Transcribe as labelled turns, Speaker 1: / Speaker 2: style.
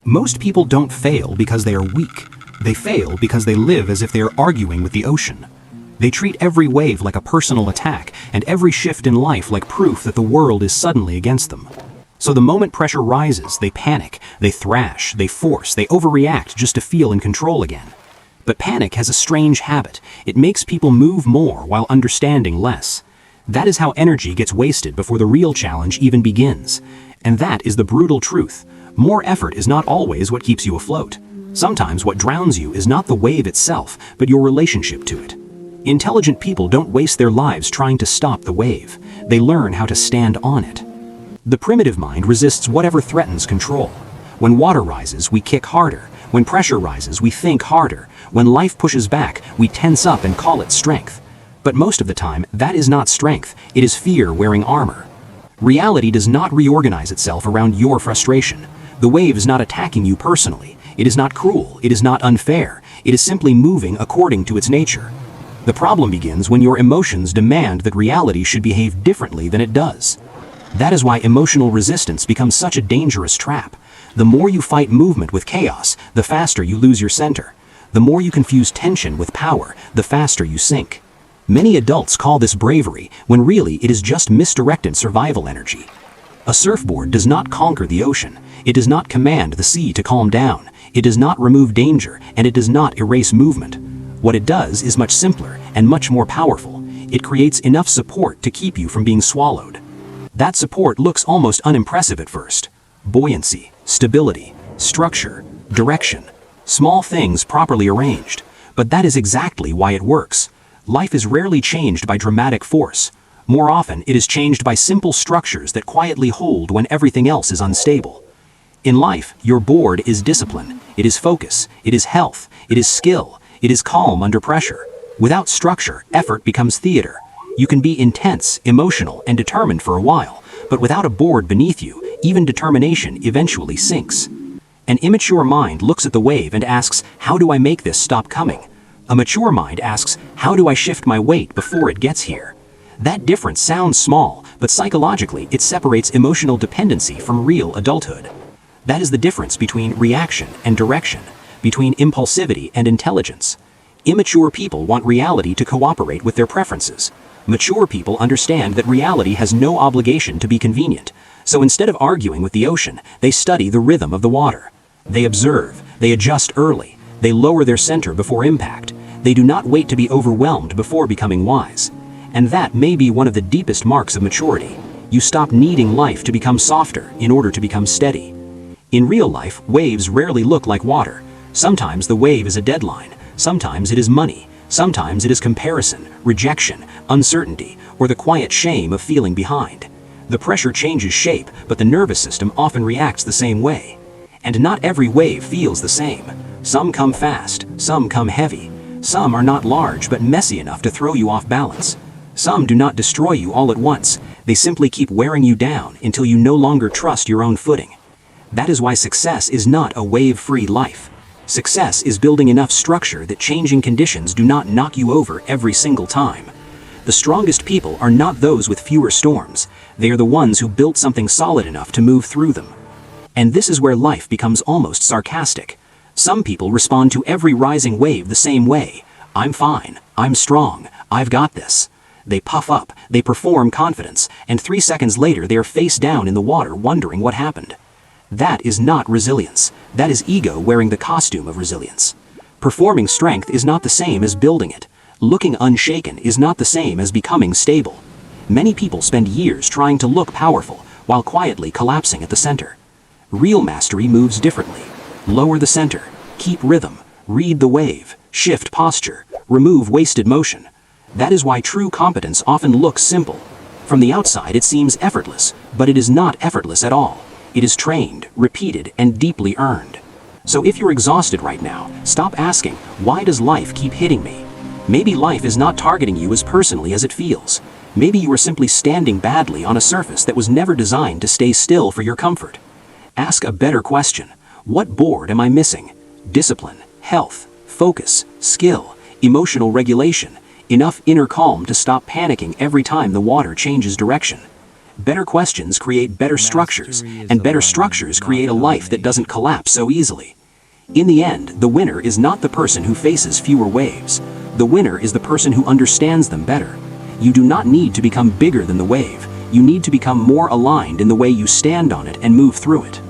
Speaker 1: Most people don't fail because they are weak. They fail because they live as if they are arguing with the ocean. They treat every wave like a personal attack and every shift in life like proof that the world is suddenly against them. So the moment pressure rises, they panic, they thrash, they force, they overreact just to feel in control again. But panic has a strange habit. It makes people move more while understanding less. That is how energy gets wasted before the real challenge even begins. And that is the brutal truth. More effort is not always what keeps you afloat. Sometimes what drowns you is not the wave itself, but your relationship to it. Intelligent people don't waste their lives trying to stop the wave. They learn how to stand on it. The primitive mind resists whatever threatens control. When water rises, we kick harder. When pressure rises, we think harder. When life pushes back, we tense up and call it strength. But most of the time, that is not strength. It is fear wearing armor. Reality does not reorganize itself around your frustration. The wave is not attacking you personally. It is not cruel. It is not unfair. It is simply moving according to its nature. The problem begins when your emotions demand that reality should behave differently than it does. That is why emotional resistance becomes such a dangerous trap. The more you fight movement with chaos, the faster you lose your center. The more you confuse tension with power, the faster you sink. Many adults call this bravery, when really it is just misdirected survival energy. A surfboard does not conquer the ocean. It does not command the sea to calm down. It does not remove danger, and it does not erase movement. What it does is much simpler and much more powerful. It creates enough support to keep you from being swallowed. That support looks almost unimpressive at first. Buoyancy, stability, structure, direction. Small things properly arranged. But that is exactly why it works. Life is rarely changed by dramatic force. More often, it is changed by simple structures that quietly hold when everything else is unstable. In life, your board is discipline. It is focus. It is health. It is skill. It is calm under pressure. Without structure, effort becomes theater. You can be intense, emotional, and determined for a while, but without a board beneath you, even determination eventually sinks. An immature mind looks at the wave and asks, how do I make this stop coming? A mature mind asks, how do I shift my weight before it gets here? That difference sounds small, but psychologically it separates emotional dependency from real adulthood. That is the difference between reaction and direction, between impulsivity and intelligence. Immature people want reality to cooperate with their preferences. Mature people understand that reality has no obligation to be convenient. So instead of arguing with the ocean, they study the rhythm of the water. They observe, they adjust early, they lower their center before impact. They do not wait to be overwhelmed before becoming wise. And that may be one of the deepest marks of maturity. You stop needing life to become softer in order to become steady. In real life, waves rarely look like water. Sometimes the wave is a deadline. Sometimes it is money. Sometimes it is comparison, rejection, uncertainty, or the quiet shame of feeling behind. The pressure changes shape, but the nervous system often reacts the same way. And not every wave feels the same. Some come fast, some come heavy. Some are not large but messy enough to throw you off balance. Some do not destroy you all at once. They simply keep wearing you down until you no longer trust your own footing. That is why success is not a wave-free life. Success is building enough structure that changing conditions do not knock you over every single time. The strongest people are not those with fewer storms. They are the ones who built something solid enough to move through them. And this is where life becomes almost sarcastic. Some people respond to every rising wave the same way. I'm fine. I'm strong. I've got this. They puff up, they perform confidence, and 3 seconds later they are face down in the water wondering what happened. That is not resilience. That is ego wearing the costume of resilience. Performing strength is not the same as building it. Looking unshaken is not the same as becoming stable. Many people spend years trying to look powerful while quietly collapsing at the center. Real mastery moves differently. Lower the center, keep rhythm, read the wave, shift posture, remove wasted motion. That is why true competence often looks simple. From the outside it seems effortless, but it is not effortless at all. It is trained, repeated, and deeply earned. So if you're exhausted right now, stop asking, why does life keep hitting me? Maybe life is not targeting you as personally as it feels. Maybe you are simply standing badly on a surface that was never designed to stay still for your comfort. Ask a better question. What board am I missing? Discipline, health, focus, skill, emotional regulation, enough inner calm to stop panicking every time the water changes direction. Better questions create better structures, and better structures create a life that doesn't collapse so easily. In the end, the winner is not the person who faces fewer waves. The winner is the person who understands them better. You do not need to become bigger than the wave. You need to become more aligned in the way you stand on it and move through it.